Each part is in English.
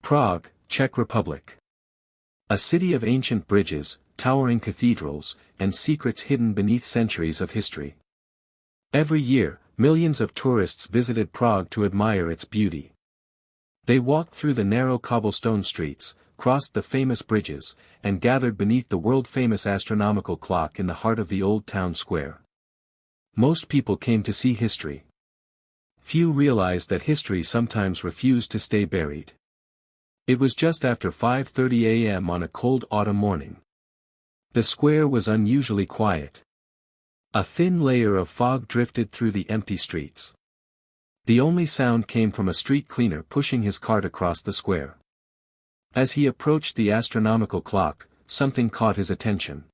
Prague, Czech Republic. A city of ancient bridges, towering cathedrals, and secrets hidden beneath centuries of history. Every year, millions of tourists visited Prague to admire its beauty. They walked through the narrow cobblestone streets, crossed the famous bridges, and gathered beneath the world-famous astronomical clock in the heart of the old town square. Most people came to see history. Few realized that history sometimes refused to stay buried. It was just after 5:30 a.m. on a cold autumn morning. The square was unusually quiet. A thin layer of fog drifted through the empty streets. The only sound came from a street cleaner pushing his cart across the square. As he approached the astronomical clock, something caught his attention.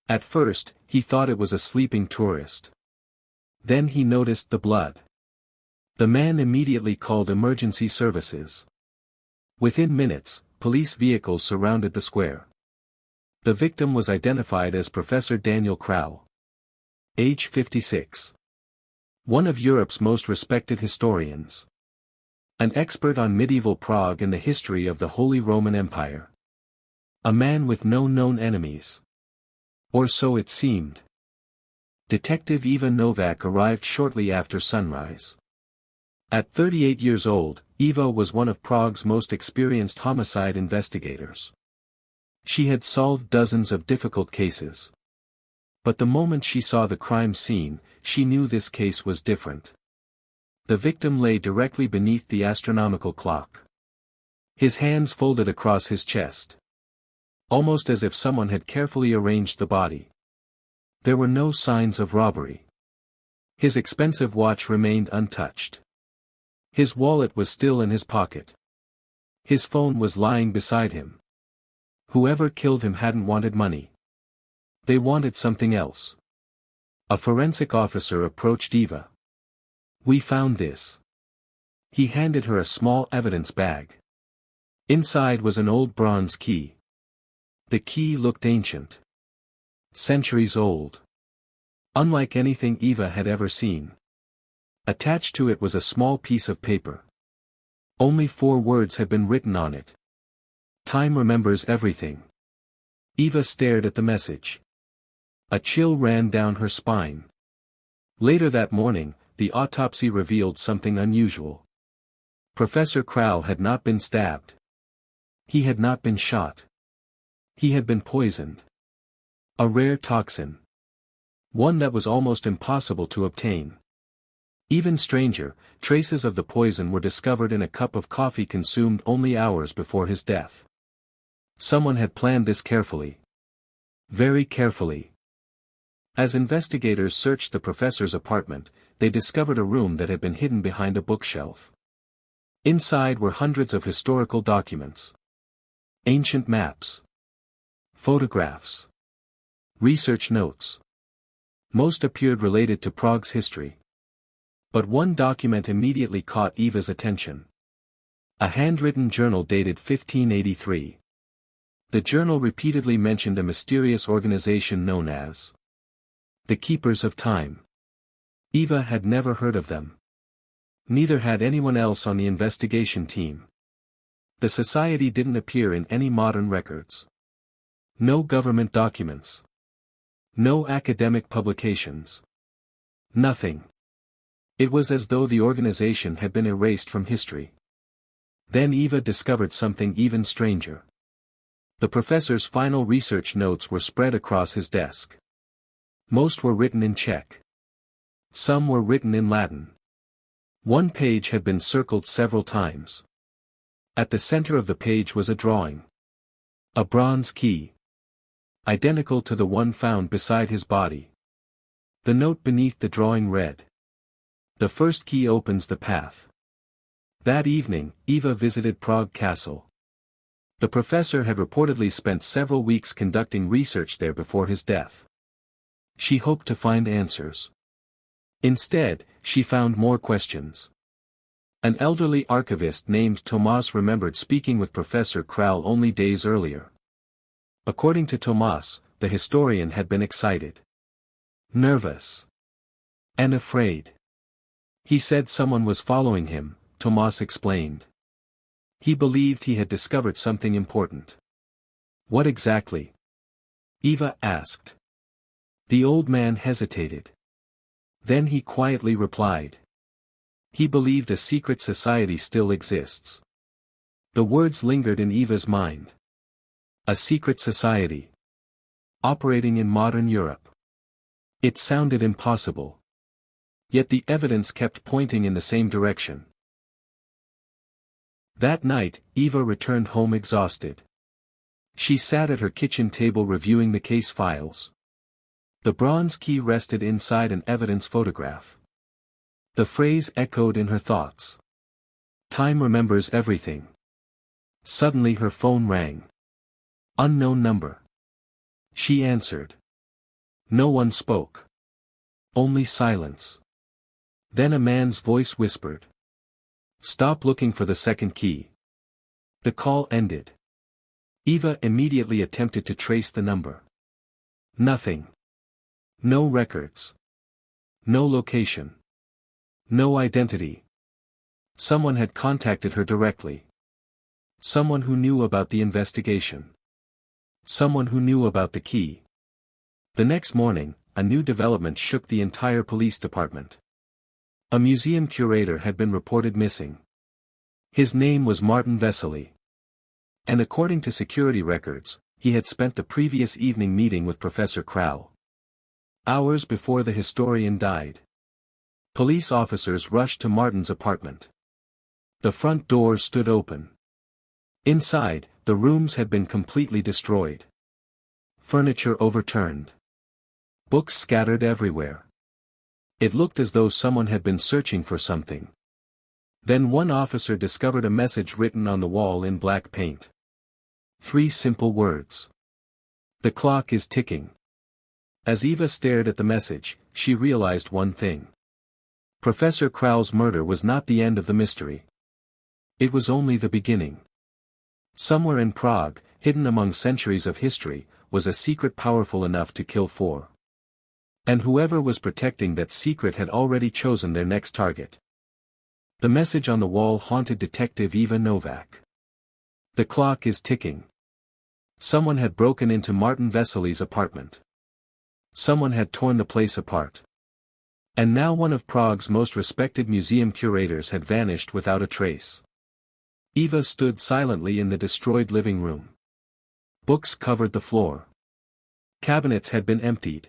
At first, he thought it was a sleeping tourist. Then he noticed the blood. The man immediately called emergency services. Within minutes, police vehicles surrounded the square. The victim was identified as Professor Daniel Král. Age 56. One of Europe's most respected historians. An expert on medieval Prague and the history of the Holy Roman Empire. A man with no known enemies. Or so it seemed. Detective Eva Novak arrived shortly after sunrise. At 38 years old, Eva was one of Prague's most experienced homicide investigators. She had solved dozens of difficult cases. But the moment she saw the crime scene, she knew this case was different. The victim lay directly beneath the astronomical clock. His hands folded across his chest. Almost as if someone had carefully arranged the body. There were no signs of robbery. His expensive watch remained untouched. His wallet was still in his pocket. His phone was lying beside him. Whoever killed him hadn't wanted money. They wanted something else. A forensic officer approached Eva. "We found this." He handed her a small evidence bag. Inside was an old bronze key. The key looked ancient. Centuries old. Unlike anything Eva had ever seen. Attached to it was a small piece of paper. Only 4 words had been written on it. "Time remembers everything." Eva stared at the message. A chill ran down her spine. Later that morning, the autopsy revealed something unusual. Professor Král had not been stabbed. He had not been shot. He had been poisoned. A rare toxin. One that was almost impossible to obtain. Even stranger, traces of the poison were discovered in a cup of coffee consumed only hours before his death. Someone had planned this carefully. Very carefully. As investigators searched the professor's apartment, they discovered a room that had been hidden behind a bookshelf. Inside were hundreds of historical documents. Ancient maps. Photographs. Research notes. Most appeared related to Prague's history. But one document immediately caught Eva's attention. A handwritten journal dated 1583. The journal repeatedly mentioned a mysterious organization known as the Keepers of Time. Eva had never heard of them. Neither had anyone else on the investigation team. The society didn't appear in any modern records. No government documents. No academic publications. Nothing. It was as though the organization had been erased from history. Then Eva discovered something even stranger. The professor's final research notes were spread across his desk. Most were written in Czech. Some were written in Latin. One page had been circled several times. At the center of the page was a drawing. A bronze key. Identical to the one found beside his body. The note beneath the drawing read, "The first key opens the path." That evening, Eva visited Prague Castle. The professor had reportedly spent several weeks conducting research there before his death. She hoped to find answers. Instead, she found more questions. An elderly archivist named Tomas remembered speaking with Professor Král only days earlier. According to Tomas, the historian had been excited. Nervous. And afraid. He said someone was following him, Tomas explained. He believed he had discovered something important. What exactly? Eva asked. The old man hesitated. Then he quietly replied. He believed a secret society still exists. The words lingered in Eva's mind. A secret society. Operating in modern Europe. It sounded impossible. Yet the evidence kept pointing in the same direction. That night, Eva returned home exhausted. She sat at her kitchen table reviewing the case files. The bronze key rested inside an evidence photograph. The phrase echoed in her thoughts. Time remembers everything. Suddenly her phone rang. Unknown number. She answered. No one spoke. Only silence. Then a man's voice whispered. Stop looking for the second key. The call ended. Eva immediately attempted to trace the number. Nothing. No records. No location. No identity. Someone had contacted her directly. Someone who knew about the investigation. Someone who knew about the key. The next morning, a new development shook the entire police department. A museum curator had been reported missing. His name was Martin Vesely. And according to security records, he had spent the previous evening meeting with Professor Krau. Hours before the historian died. Police officers rushed to Martin's apartment. The front door stood open. Inside, the rooms had been completely destroyed. Furniture overturned. Books scattered everywhere. It looked as though someone had been searching for something. Then one officer discovered a message written on the wall in black paint. 3 simple words. The clock is ticking. As Eva stared at the message, she realized one thing. Professor Krau's murder was not the end of the mystery. It was only the beginning. Somewhere in Prague, hidden among centuries of history, was a secret powerful enough to kill 4. And whoever was protecting that secret had already chosen their next target. The message on the wall haunted Detective Eva Novak. The clock is ticking. Someone had broken into Martin Vesely's apartment. Someone had torn the place apart. And now one of Prague's most respected museum curators had vanished without a trace. Eva stood silently in the destroyed living room. Books covered the floor. Cabinets had been emptied.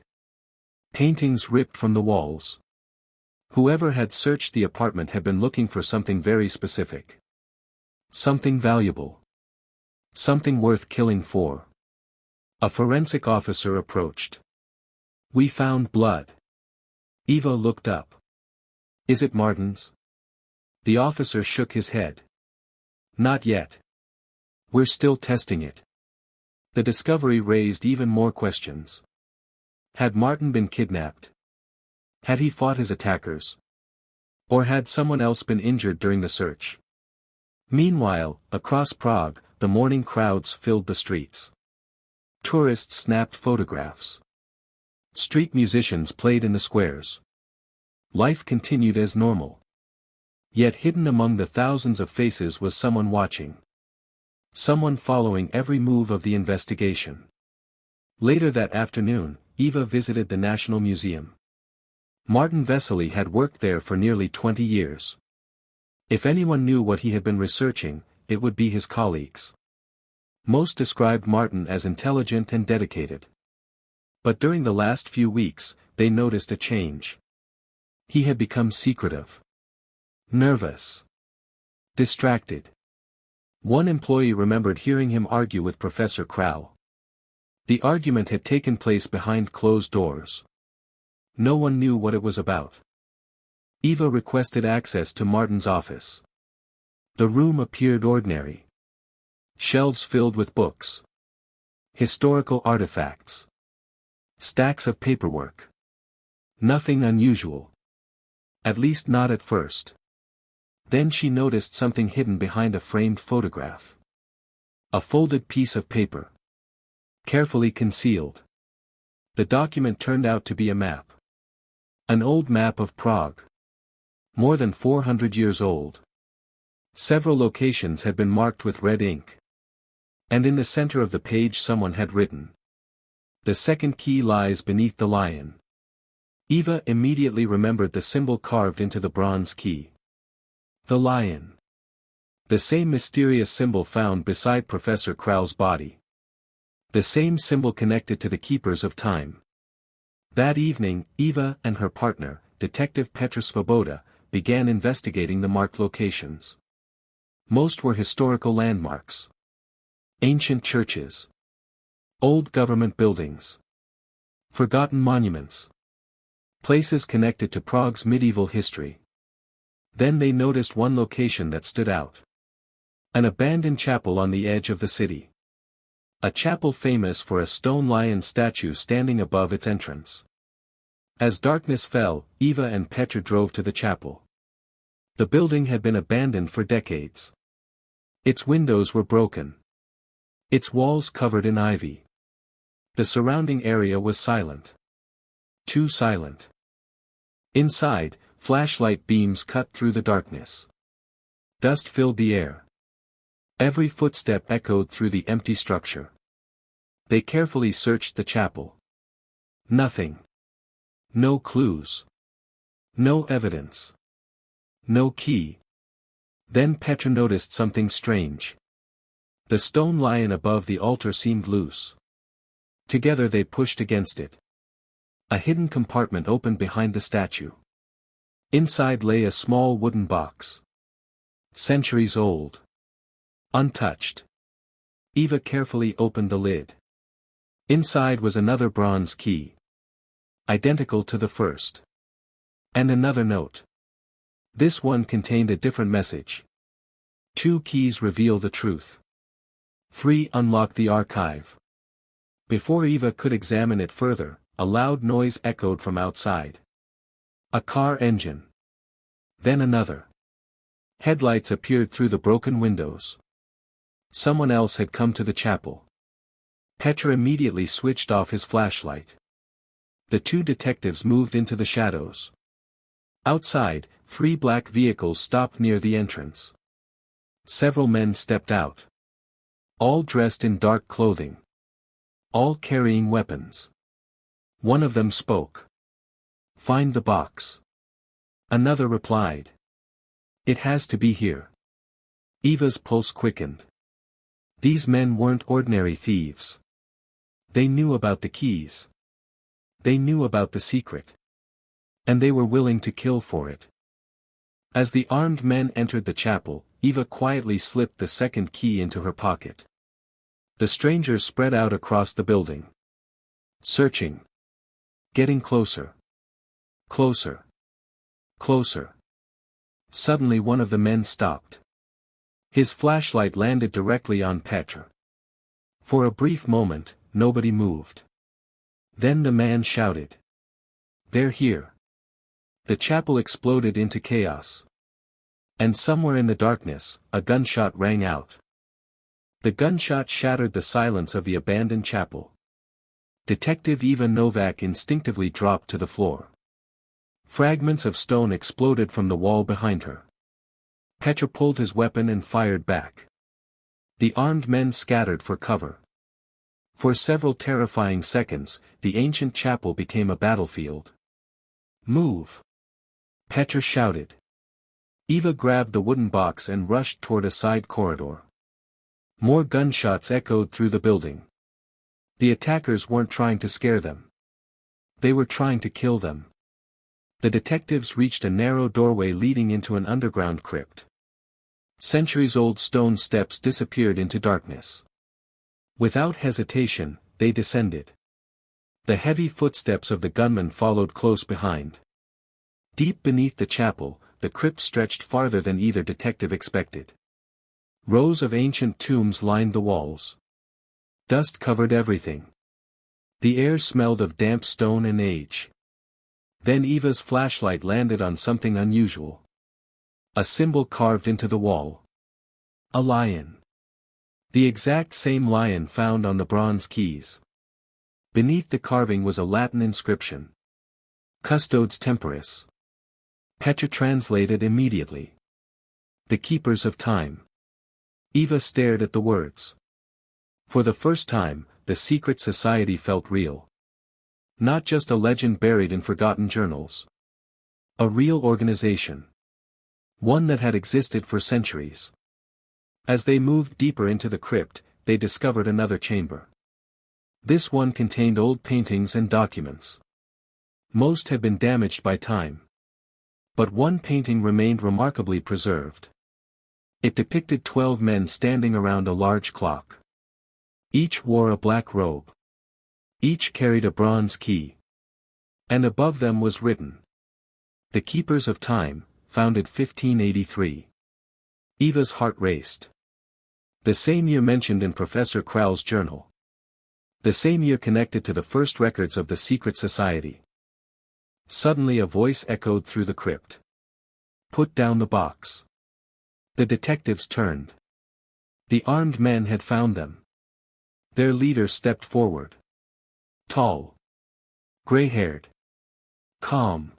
Paintings ripped from the walls. Whoever had searched the apartment had been looking for something very specific. Something valuable. Something worth killing for. A forensic officer approached. We found blood. Eva looked up. Is it Martin's? The officer shook his head. Not yet. We're still testing it. The discovery raised even more questions. Had Martin been kidnapped? Had he fought his attackers? Or had someone else been injured during the search? Meanwhile, across Prague, the morning crowds filled the streets. Tourists snapped photographs. Street musicians played in the squares. Life continued as normal. Yet hidden among the thousands of faces was someone watching. Someone following every move of the investigation. Later that afternoon, Eva visited the National Museum. Martin Vesely had worked there for nearly 20 years. If anyone knew what he had been researching, it would be his colleagues. Most described Martin as intelligent and dedicated. But during the last few weeks, they noticed a change. He had become secretive. Nervous. Distracted. One employee remembered hearing him argue with Professor Krau. The argument had taken place behind closed doors. No one knew what it was about. Eva requested access to Martin's office. The room appeared ordinary. Shelves filled with books. Historical artifacts. Stacks of paperwork. Nothing unusual. At least not at first. Then she noticed something hidden behind a framed photograph. A folded piece of paper. Carefully concealed. The document turned out to be a map. An old map of Prague. More than 400 years old. Several locations had been marked with red ink. And in the center of the page someone had written, "The second key lies beneath the lion." Eva immediately remembered the symbol carved into the bronze key. The lion. The same mysterious symbol found beside Professor Krau's body. The same symbol connected to the keepers of time. That evening, Eva and her partner, Detective Petr Svoboda, began investigating the marked locations. Most were historical landmarks. Ancient churches. Old government buildings. Forgotten monuments. Places connected to Prague's medieval history. Then they noticed one location that stood out. An abandoned chapel on the edge of the city. A chapel famous for a stone lion statue standing above its entrance. As darkness fell, Eva and Petr drove to the chapel. The building had been abandoned for decades. Its windows were broken. Its walls covered in ivy. The surrounding area was silent. Too silent. Inside, flashlight beams cut through the darkness. Dust filled the air. Every footstep echoed through the empty structure. They carefully searched the chapel. Nothing. No clues. No evidence. No key. Then Petr noticed something strange. The stone lion above the altar seemed loose. Together they pushed against it. A hidden compartment opened behind the statue. Inside lay a small wooden box. Centuries old. Untouched. Eva carefully opened the lid. Inside was another bronze key. Identical to the first. And another note. This one contained a different message. 2 keys reveal the truth. 3 unlock the archive. Before Eva could examine it further, a loud noise echoed from outside. A car engine. Then another. Headlights appeared through the broken windows. Someone else had come to the chapel. Petr immediately switched off his flashlight. The 2 detectives moved into the shadows. Outside, 3 black vehicles stopped near the entrance. Several men stepped out. All dressed in dark clothing. All carrying weapons. One of them spoke. "Find the box." Another replied. "It has to be here." Eva's pulse quickened. These men weren't ordinary thieves. They knew about the keys. They knew about the secret. And they were willing to kill for it. As the armed men entered the chapel, Eva quietly slipped the second key into her pocket. The strangers spread out across the building. Searching. Getting closer. Closer. Closer. Suddenly one of the men stopped. His flashlight landed directly on Petr. For a brief moment, nobody moved. Then the man shouted. "They're here." The chapel exploded into chaos. And somewhere in the darkness, a gunshot rang out. The gunshot shattered the silence of the abandoned chapel. Detective Eva Novak instinctively dropped to the floor. Fragments of stone exploded from the wall behind her. Petr pulled his weapon and fired back. The armed men scattered for cover. For several terrifying seconds, the ancient chapel became a battlefield. "Move!" Petr shouted. Eva grabbed the wooden box and rushed toward a side corridor. More gunshots echoed through the building. The attackers weren't trying to scare them. They were trying to kill them. The detectives reached a narrow doorway leading into an underground crypt. Centuries-old stone steps disappeared into darkness. Without hesitation, they descended. The heavy footsteps of the gunmen followed close behind. Deep beneath the chapel, the crypt stretched farther than either detective expected. Rows of ancient tombs lined the walls. Dust covered everything. The air smelled of damp stone and age. Then Eva's flashlight landed on something unusual. A symbol carved into the wall. A lion. The exact same lion found on the bronze keys. Beneath the carving was a Latin inscription. Custodes temporis. Petr translated immediately. The Keepers of Time. Eva stared at the words. For the first time, the secret society felt real. Not just a legend buried in forgotten journals. A real organization. One that had existed for centuries. As they moved deeper into the crypt, they discovered another chamber. This one contained old paintings and documents. Most had been damaged by time. But one painting remained remarkably preserved. It depicted 12 men standing around a large clock. Each wore a black robe. Each carried a bronze key. And above them was written, "The Keepers of Time, founded 1583. Eva's heart raced. The same year mentioned in Professor Kraule's journal. The same year connected to the first records of the secret society. Suddenly a voice echoed through the crypt. "Put down the box." The detectives turned. The armed men had found them. Their leader stepped forward. Tall. Gray-haired. Calm.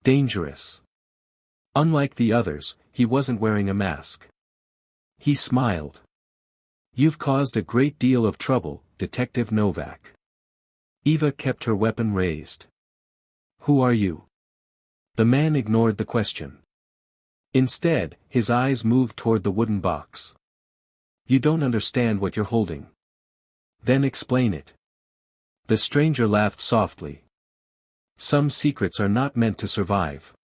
Dangerous. Unlike the others, he wasn't wearing a mask. He smiled. "You've caused a great deal of trouble, Detective Novak." Eva kept her weapon raised. "Who are you?" The man ignored the question. Instead, his eyes moved toward the wooden box. "You don't understand what you're holding." "Then explain it." The stranger laughed softly. "Some secrets are not meant to survive."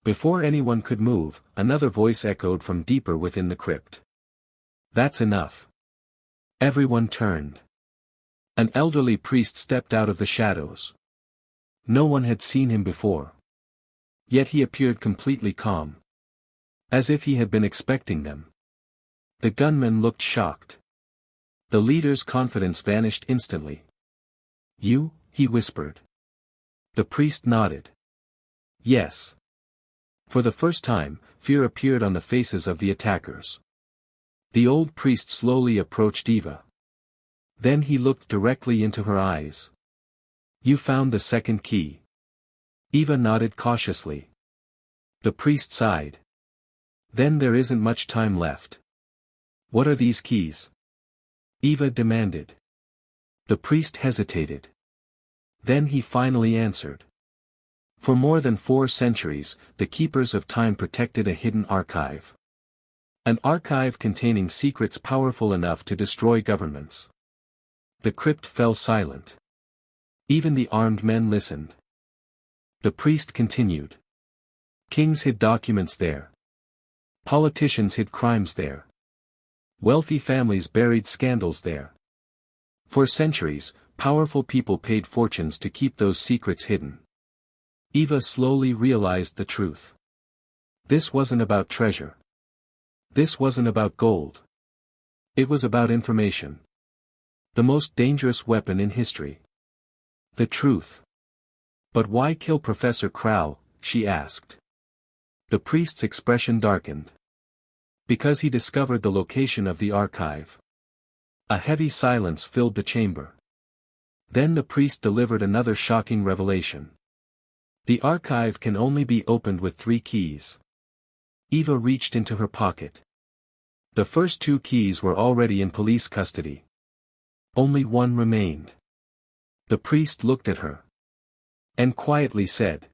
Before anyone could move, another voice echoed from deeper within the crypt. "That's enough." Everyone turned. An elderly priest stepped out of the shadows. No one had seen him before. Yet he appeared completely calm. As if he had been expecting them. The gunmen looked shocked. The leader's confidence vanished instantly. "You?" he whispered. The priest nodded. "Yes." For the first time, fear appeared on the faces of the attackers. The old priest slowly approached Eva. Then he looked directly into her eyes. "You found the second key." Eva nodded cautiously. The priest sighed. "Then there isn't much time left." "What are these keys?" Eva demanded. The priest hesitated. Then he finally answered. For more than 4 centuries, the Keepers of Time protected a hidden archive. An archive containing secrets powerful enough to destroy governments. The crypt fell silent. Even the armed men listened. The priest continued. Kings hid documents there. Politicians hid crimes there. Wealthy families buried scandals there. For centuries, powerful people paid fortunes to keep those secrets hidden. Eva slowly realized the truth. This wasn't about treasure. This wasn't about gold. It was about information. The most dangerous weapon in history. The truth. "But why kill Professor Kraule?" she asked. The priest's expression darkened. "Because he discovered the location of the archive." A heavy silence filled the chamber. Then the priest delivered another shocking revelation. The archive can only be opened with 3 keys. Eva reached into her pocket. The first 2 keys were already in police custody. Only one remained. The priest looked at her. And quietly said.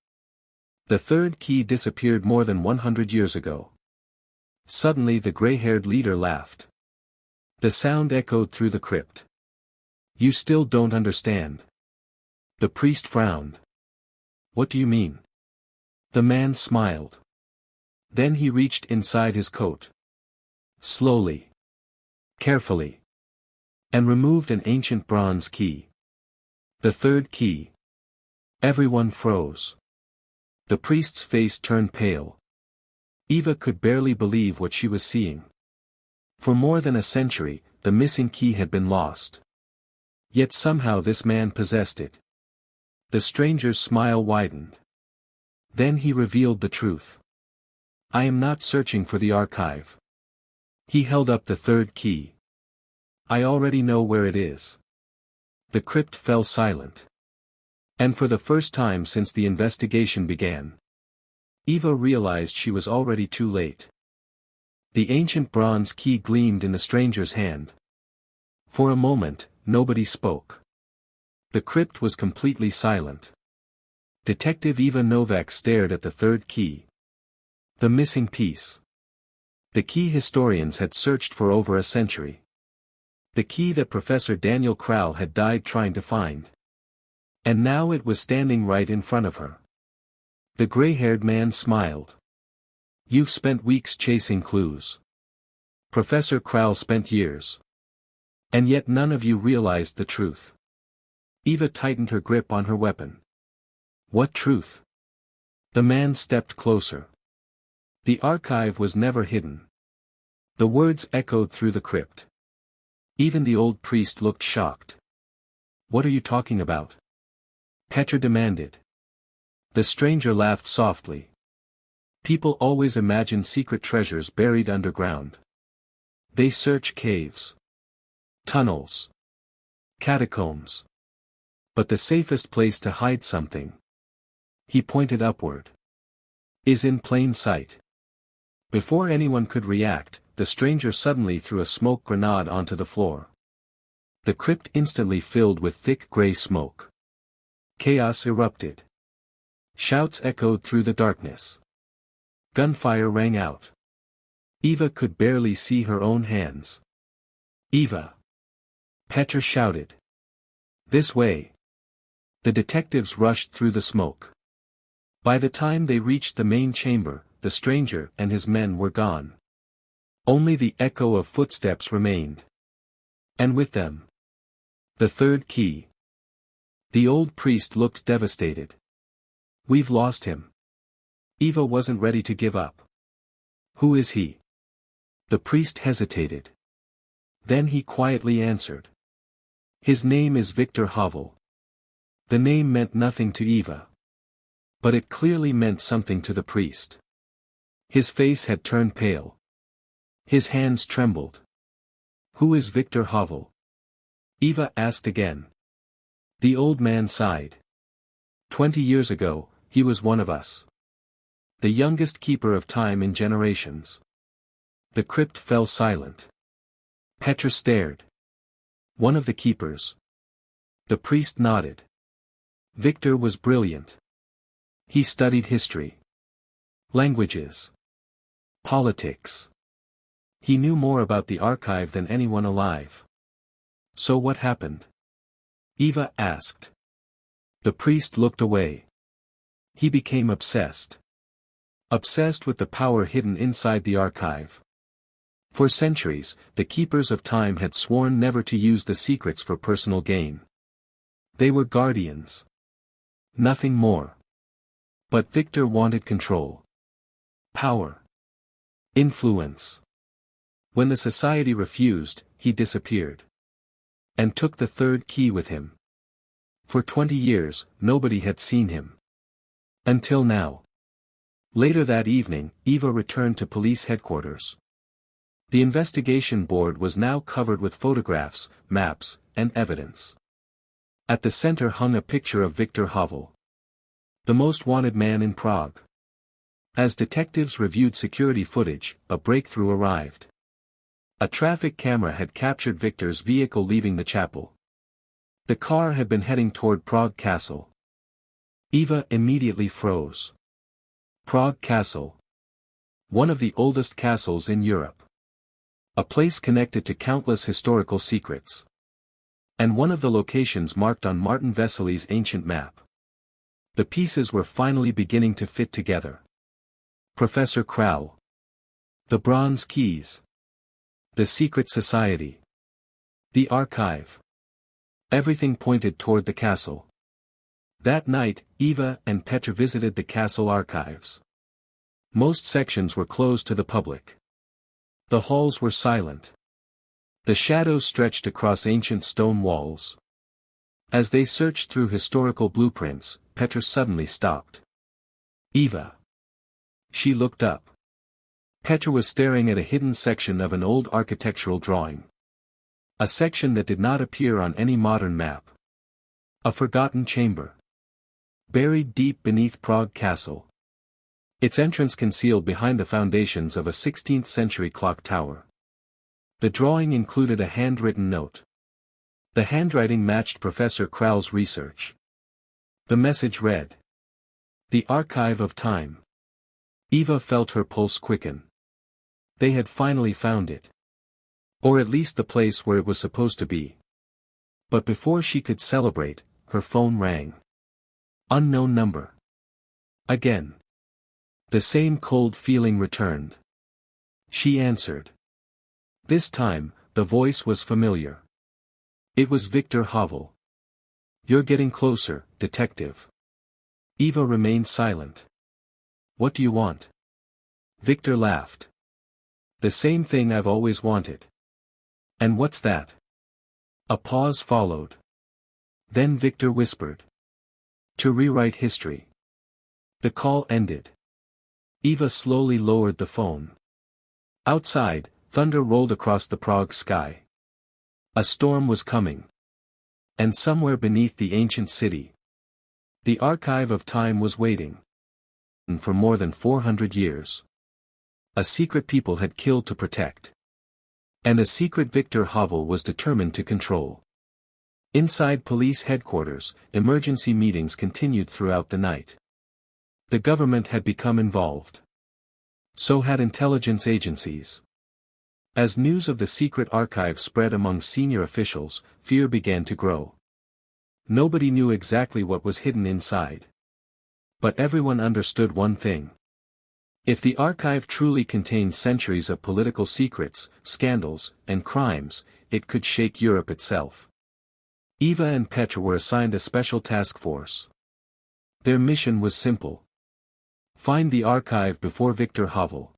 "The third key disappeared more than 100 years ago." Suddenly the gray-haired leader laughed. The sound echoed through the crypt. "You still don't understand." The priest frowned. "What do you mean?" The man smiled. Then he reached inside his coat. Slowly. Carefully. And removed an ancient bronze key. The third key. Everyone froze. The priest's face turned pale. Eva could barely believe what she was seeing. For more than a century, the missing key had been lost. Yet somehow this man possessed it. The stranger's smile widened. Then he revealed the truth. "I am not searching for the archive." He held up the third key. "I already know where it is." The crypt fell silent. And for the first time since the investigation began, Eva realized she was already too late. The ancient bronze key gleamed in the stranger's hand. For a moment, nobody spoke. The crypt was completely silent. Detective Eva Novak stared at the third key. The missing piece. The key historians had searched for over a century. The key that Professor Daniel Crowell had died trying to find. And now it was standing right in front of her. The gray-haired man smiled. You've spent weeks chasing clues. Professor Crowell spent years. And yet none of you realized the truth. Eva tightened her grip on her weapon. What truth? The man stepped closer. The archive was never hidden. The words echoed through the crypt. Even the old priest looked shocked. What are you talking about? Petra demanded. The stranger laughed softly. People always imagine secret treasures buried underground. They search caves, tunnels, catacombs. But the safest place to hide something, he pointed upward, is in plain sight. Before anyone could react, the stranger suddenly threw a smoke grenade onto the floor. The crypt instantly filled with thick gray smoke. Chaos erupted. Shouts echoed through the darkness. Gunfire rang out. Eva could barely see her own hands. Eva! Petra shouted. This way! The detectives rushed through the smoke. By the time they reached the main chamber, the stranger and his men were gone. Only the echo of footsteps remained. And with them, the third key. The old priest looked devastated. We've lost him. Eva wasn't ready to give up. Who is he? The priest hesitated. Then he quietly answered. His name is Victor Havel. The name meant nothing to Eva. But it clearly meant something to the priest. His face had turned pale. His hands trembled. Who is Victor Havel? Eva asked again. The old man sighed. 20 years ago, he was one of us. The youngest keeper of time in generations. The crypt fell silent. Petra stared. One of the keepers. The priest nodded. Victor was brilliant. He studied history, languages, politics. He knew more about the archive than anyone alive. So what happened? Eva asked. The priest looked away. He became obsessed. Obsessed with the power hidden inside the archive. For centuries, the keepers of time had sworn never to use the secrets for personal gain. They were guardians. Nothing more. But Victor wanted control. Power. Influence. When the society refused, he disappeared. And took the third key with him. For 20 years, nobody had seen him. Until now. Later that evening, Eva returned to police headquarters. The investigation board was now covered with photographs, maps, and evidence. At the center hung a picture of Victor Havel. The most wanted man in Prague. As detectives reviewed security footage, a breakthrough arrived. A traffic camera had captured Victor's vehicle leaving the chapel. The car had been heading toward Prague Castle. Eva immediately froze. Prague Castle. One of the oldest castles in Europe. A place connected to countless historical secrets. And one of the locations marked on Martin Vesely's ancient map. The pieces were finally beginning to fit together. Professor Crowell. The bronze keys. The secret society. The archive. Everything pointed toward the castle. That night, Eva and Petra visited the castle archives. Most sections were closed to the public. The halls were silent. The shadows stretched across ancient stone walls. As they searched through historical blueprints, Petra suddenly stopped. Eva. She looked up. Petra was staring at a hidden section of an old architectural drawing. A section that did not appear on any modern map. A forgotten chamber. Buried deep beneath Prague Castle. its entrance concealed behind the foundations of a 16th-century clock tower. The drawing included a handwritten note. The handwriting matched Professor Crowell's research. The message read, "The Archive of Time." Eva felt her pulse quicken. They had finally found it. Or at least the place where it was supposed to be. But before she could celebrate, her phone rang. Unknown number. Again. The same cold feeling returned. She answered. This time, the voice was familiar. It was Victor Havel. "You're getting closer, detective." Eva remained silent. "What do you want?" Victor laughed. "The same thing I've always wanted." "And what's that?" A pause followed. Then Victor whispered. "To rewrite history." The call ended. Eva slowly lowered the phone. Outside, thunder rolled across the Prague sky. A storm was coming. And somewhere beneath the ancient city, the Archive of Time was waiting. And for more than 400 years. A secret people had killed to protect. And a secret Victor Havel was determined to control. Inside police headquarters, emergency meetings continued throughout the night. The government had become involved. So had intelligence agencies. As news of the secret archive spread among senior officials, fear began to grow. Nobody knew exactly what was hidden inside. But everyone understood one thing. If the archive truly contained centuries of political secrets, scandals, and crimes, it could shake Europe itself. Eva and Petra were assigned a special task force. Their mission was simple. Find the archive before Victor Havel.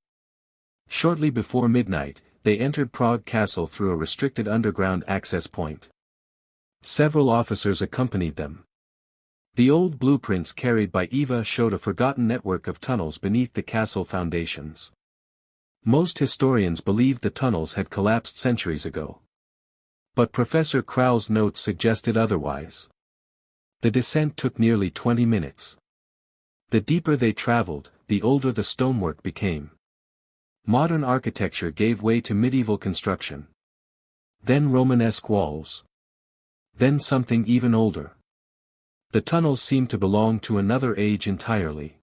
Shortly before midnight, they entered Prague Castle through a restricted underground access point. Several officers accompanied them. The old blueprints carried by Eva showed a forgotten network of tunnels beneath the castle foundations. Most historians believed the tunnels had collapsed centuries ago. But Professor Crowell's notes suggested otherwise. The descent took nearly 20 minutes. The deeper they traveled, the older the stonework became. Modern architecture gave way to medieval construction. Then Romanesque walls. Then something even older. The tunnels seemed to belong to another age entirely.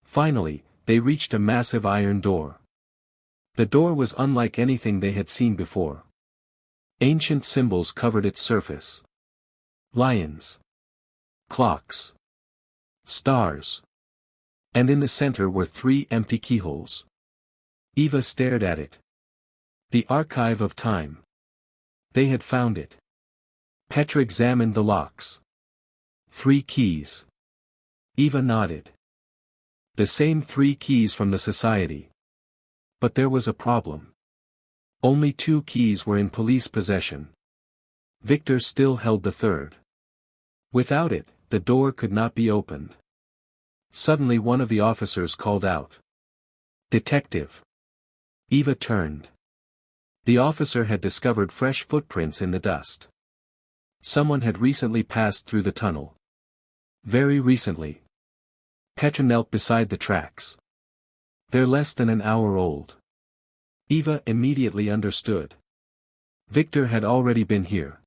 Finally, they reached a massive iron door. The door was unlike anything they had seen before. Ancient symbols covered its surface. Lions. Clocks. Stars. And in the center were 3 empty keyholes. Eva stared at it. The Archive of Time. They had found it. Petra examined the locks. 3 keys. Eva nodded. The same 3 keys from the society. But there was a problem. Only 2 keys were in police possession. Victor still held the 3rd. Without it, the door could not be opened. Suddenly one of the officers called out. "Detective." Eva turned. The officer had discovered fresh footprints in the dust. Someone had recently passed through the tunnel. Very recently. Petra knelt beside the tracks. They're less than an hour old. Eva immediately understood. Victor had already been here.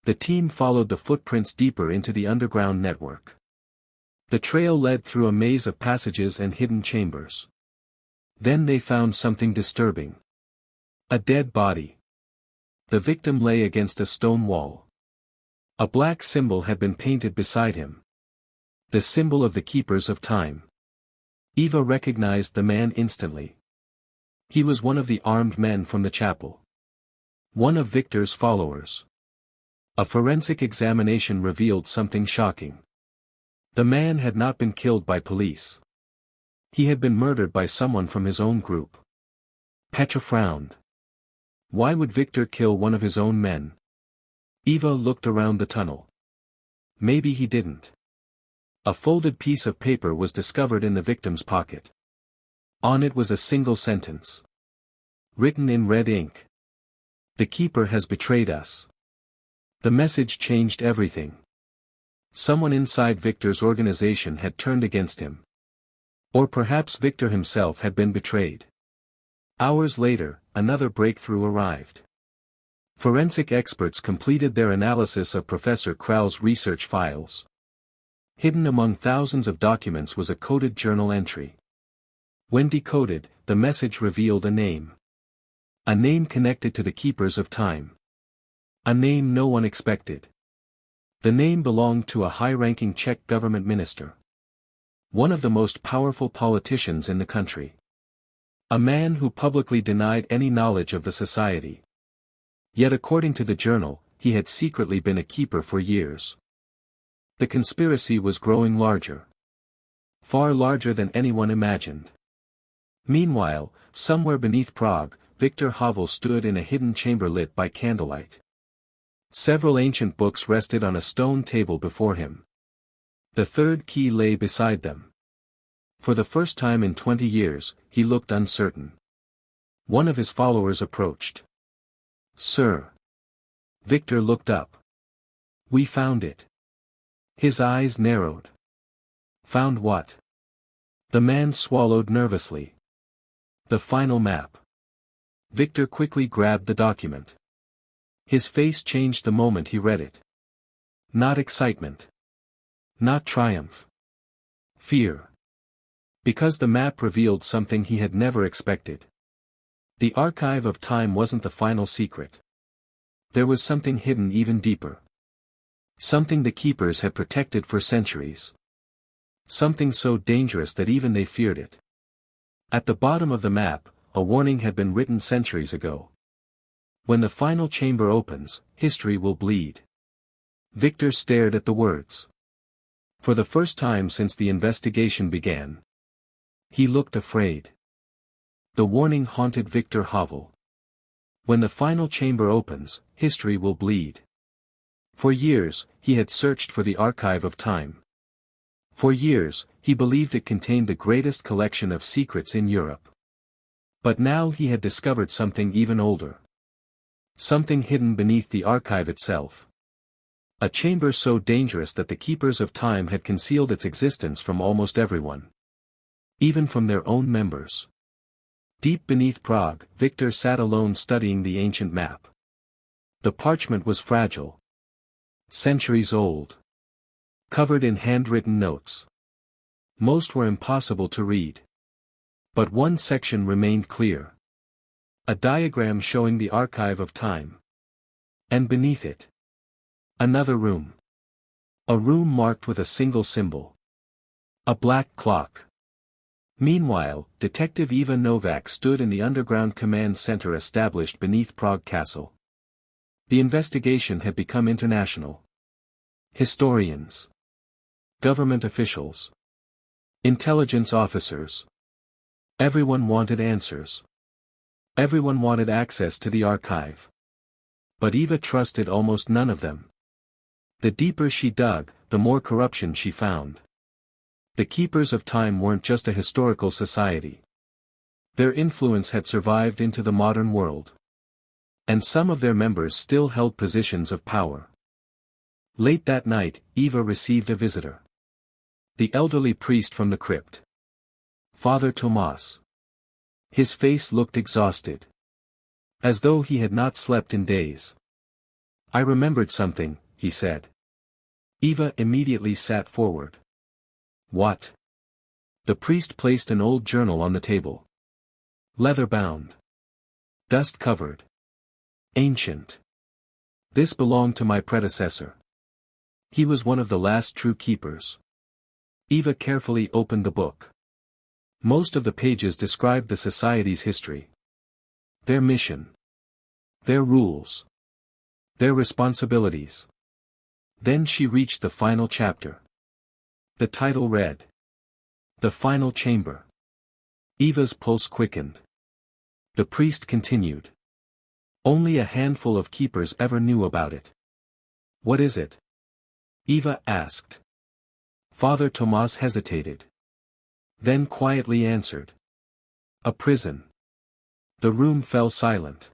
The team followed the footprints deeper into the underground network. The trail led through a maze of passages and hidden chambers. Then they found something disturbing. A dead body. The victim lay against a stone wall. A black symbol had been painted beside him. The symbol of the Keepers of Time. Eva recognized the man instantly. He was one of the armed men from the chapel. One of Victor's followers. A forensic examination revealed something shocking. The man had not been killed by police. He had been murdered by someone from his own group. Petra frowned. Why would Victor kill one of his own men? Eva looked around the tunnel. Maybe he didn't. A folded piece of paper was discovered in the victim's pocket. On it was a single sentence. Written in red ink. The keeper has betrayed us. The message changed everything. Someone inside Victor's organization had turned against him. Or perhaps Victor himself had been betrayed. Hours later, another breakthrough arrived. Forensic experts completed their analysis of Professor Krau's research files. Hidden among thousands of documents was a coded journal entry. When decoded, the message revealed a name. A name connected to the keepers of time. A name no one expected. The name belonged to a high-ranking Czech government minister. One of the most powerful politicians in the country. A man who publicly denied any knowledge of the society. Yet according to the journal, he had secretly been a keeper for years. The conspiracy was growing larger. Far larger than anyone imagined. Meanwhile, somewhere beneath Prague, Victor Havel stood in a hidden chamber lit by candlelight. Several ancient books rested on a stone table before him. The third key lay beside them. For the first time in 20 years, he looked uncertain. One of his followers approached. "Sir." Victor looked up. "We found it." His eyes narrowed. "Found what?" The man swallowed nervously. "The final map." Victor quickly grabbed the document. His face changed the moment he read it. Not excitement. Not triumph. Fear. Because the map revealed something he had never expected. The archive of time wasn't the final secret. There was something hidden even deeper. Something the keepers had protected for centuries. Something so dangerous that even they feared it. At the bottom of the map, a warning had been written centuries ago. When the final chamber opens, history will bleed. Victor stared at the words. For the first time since the investigation began. He looked afraid. The warning haunted Victor Havel. When the final chamber opens, history will bleed. For years, he had searched for the archive of time. For years, he believed it contained the greatest collection of secrets in Europe. But now he had discovered something even older. Something hidden beneath the archive itself. A chamber so dangerous that the keepers of time had concealed its existence from almost everyone. Even from their own members. Deep beneath Prague, Victor sat alone studying the ancient map. The parchment was fragile. Centuries old. Covered in handwritten notes. Most were impossible to read. But one section remained clear. A diagram showing the archive of time. And beneath it. Another room. A room marked with a single symbol. A black clock. Meanwhile, Detective Eva Novak stood in the underground command center established beneath Prague Castle. The investigation had become international. Historians. Government officials. Intelligence officers. Everyone wanted answers. Everyone wanted access to the archive. But Eva trusted almost none of them. The deeper she dug, the more corruption she found. The keepers of time weren't just a historical society. Their influence had survived into the modern world. And some of their members still held positions of power. Late that night, Eva received a visitor. The elderly priest from the crypt. Father Tomas. His face looked exhausted. As though he had not slept in days. "I remembered something," he said. Eva immediately sat forward. "What?" The priest placed an old journal on the table. Leather-bound. Dust-covered. Ancient. "This belonged to my predecessor. He was one of the last true keepers." Eva carefully opened the book. Most of the pages described the society's history. Their mission. Their rules. Their responsibilities. Then she reached the final chapter. The title read, "The Final Chamber." Eva's pulse quickened. The priest continued. "Only a handful of keepers ever knew about it." "What is it?" Eva asked. Father Tomas hesitated. Then quietly answered. "A prison." The room fell silent.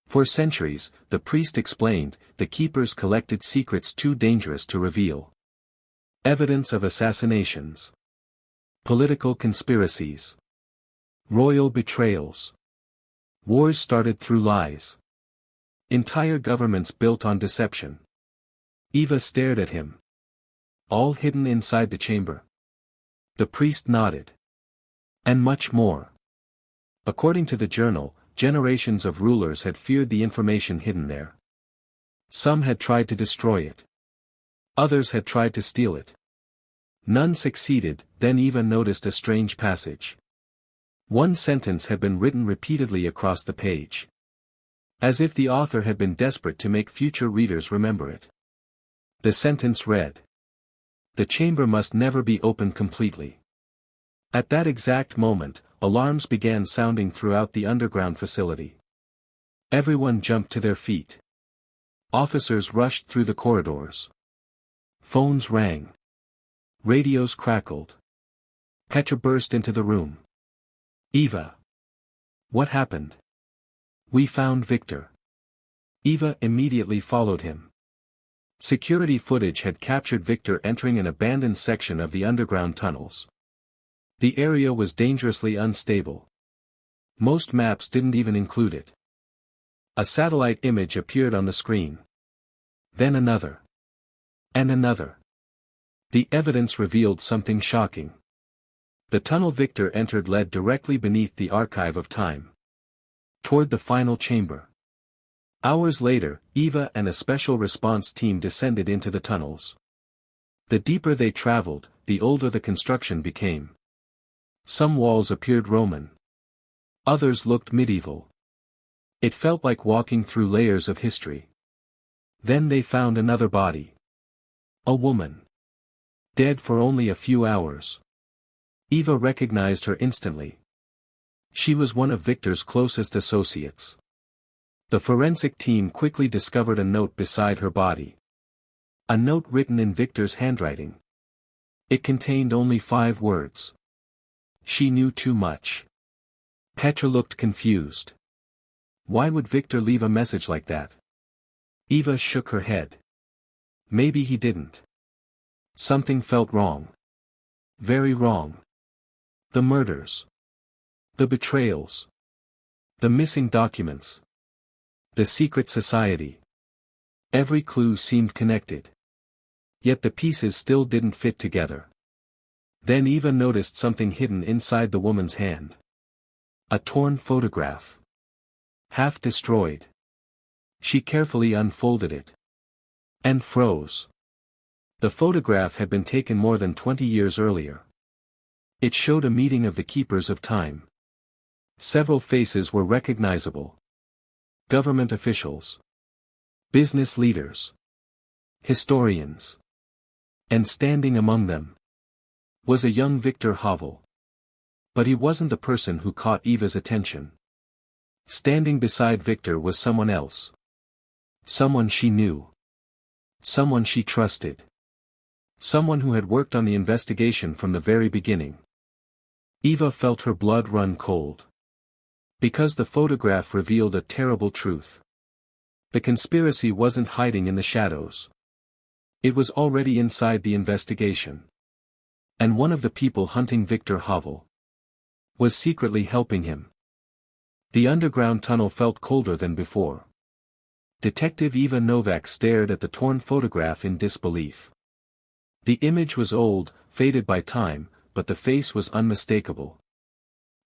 For centuries, the priest explained, the keepers collected secrets too dangerous to reveal. Evidence of assassinations. Political conspiracies. Royal betrayals. Wars started through lies. Entire governments built on deception. Eva stared at him. All hidden inside the chamber. The priest nodded. And much more. According to the journal, generations of rulers had feared the information hidden there. Some had tried to destroy it. Others had tried to steal it. None succeeded. Then Eva noticed a strange passage. One sentence had been written repeatedly across the page. As if the author had been desperate to make future readers remember it. The sentence read: "The chamber must never be opened completely." At that exact moment, alarms began sounding throughout the underground facility. Everyone jumped to their feet. Officers rushed through the corridors. Phones rang. Radios crackled. Petra burst into the room. "Eva! What happened?" "We found Victor." Eva immediately followed him. Security footage had captured Victor entering an abandoned section of the underground tunnels. The area was dangerously unstable. Most maps didn't even include it. A satellite image appeared on the screen. Then another. And another. The evidence revealed something shocking. The tunnel Victor entered led directly beneath the archive of time. Toward the final chamber. Hours later, Eva and a special response team descended into the tunnels. The deeper they traveled, the older the construction became. Some walls appeared Roman. Others looked medieval. It felt like walking through layers of history. Then they found another body. A woman. Dead for only a few hours. Eva recognized her instantly. She was one of Victor's closest associates. The forensic team quickly discovered a note beside her body. A note written in Victor's handwriting. It contained only 5 words. She knew too much. Petra looked confused. Why would Victor leave a message like that? Eva shook her head. Maybe he didn't. Something felt wrong. Very wrong. The murders. The betrayals. The missing documents. The secret society. Every clue seemed connected. Yet the pieces still didn't fit together. Then Eva noticed something hidden inside the woman's hand. A torn photograph. Half destroyed. She carefully unfolded it. And froze. The photograph had been taken more than 20 years earlier. It showed a meeting of the keepers of time. Several faces were recognizable. Government officials. Business leaders. Historians. And standing among them was a young Victor Havel. But he wasn't the person who caught Eva's attention. Standing beside Victor was someone else. Someone she knew. Someone she trusted. Someone who had worked on the investigation from the very beginning. Eva felt her blood run cold. Because the photograph revealed a terrible truth. The conspiracy wasn't hiding in the shadows. It was already inside the investigation. And one of the people hunting Victor Havel was secretly helping him. The underground tunnel felt colder than before. Detective Eva Novak stared at the torn photograph in disbelief. The image was old, faded by time, but the face was unmistakable.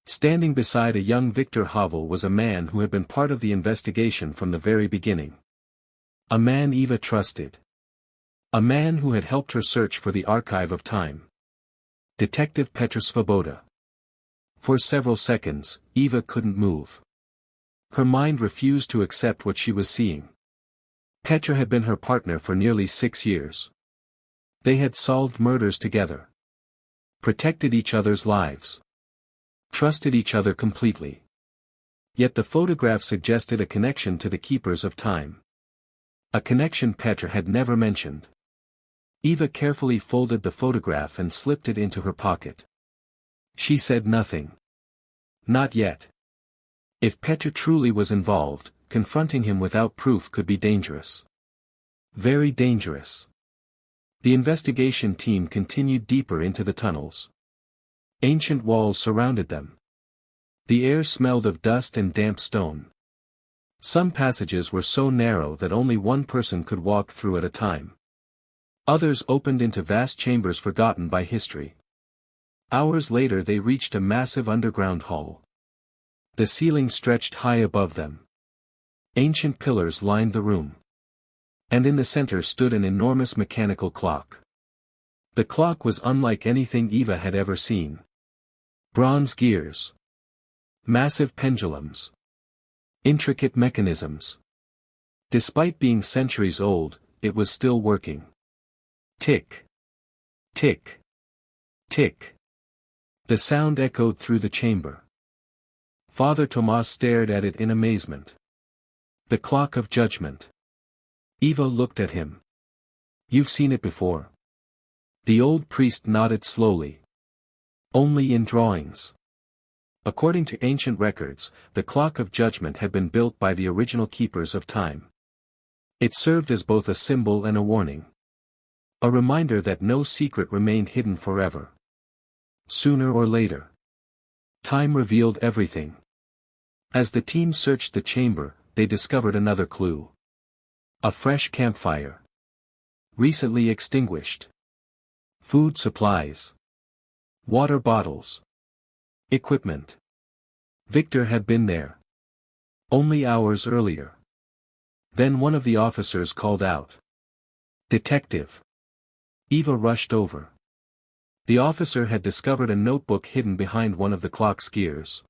Standing beside a young Victor Havel was a man who had been part of the investigation from the very beginning. A man Eva trusted. A man who had helped her search for the archive of time. Detective Petr Svoboda. For several seconds, Eva couldn't move. Her mind refused to accept what she was seeing. Petra had been her partner for nearly 6 years. They had solved murders together. Protected each other's lives. Trusted each other completely. Yet the photograph suggested a connection to the keepers of time. A connection Petra had never mentioned. Eva carefully folded the photograph and slipped it into her pocket. She said nothing. Not yet. If Petra truly was involved, confronting him without proof could be dangerous. Very dangerous. The investigation team continued deeper into the tunnels. Ancient walls surrounded them. The air smelled of dust and damp stone. Some passages were so narrow that only one person could walk through at a time. Others opened into vast chambers forgotten by history. Hours later they reached a massive underground hall. The ceiling stretched high above them. Ancient pillars lined the room. And in the center stood an enormous mechanical clock. The clock was unlike anything Eva had ever seen. Bronze gears. Massive pendulums. Intricate mechanisms. Despite being centuries old, it was still working. Tick. Tick. Tick. The sound echoed through the chamber. Father Tomas stared at it in amazement. The clock of judgment. Eva looked at him. You've seen it before. The old priest nodded slowly. Only in drawings. According to ancient records, the clock of judgment had been built by the original keepers of time. It served as both a symbol and a warning. A reminder that no secret remained hidden forever. Sooner or later, time revealed everything. As the team searched the chamber, they discovered another clue. A fresh campfire. Recently extinguished. Food supplies. Water bottles. Equipment. Victor had been there. Only hours earlier. Then one of the officers called out. Detective. Eva rushed over. The officer had discovered a notebook hidden behind one of the clock's gears.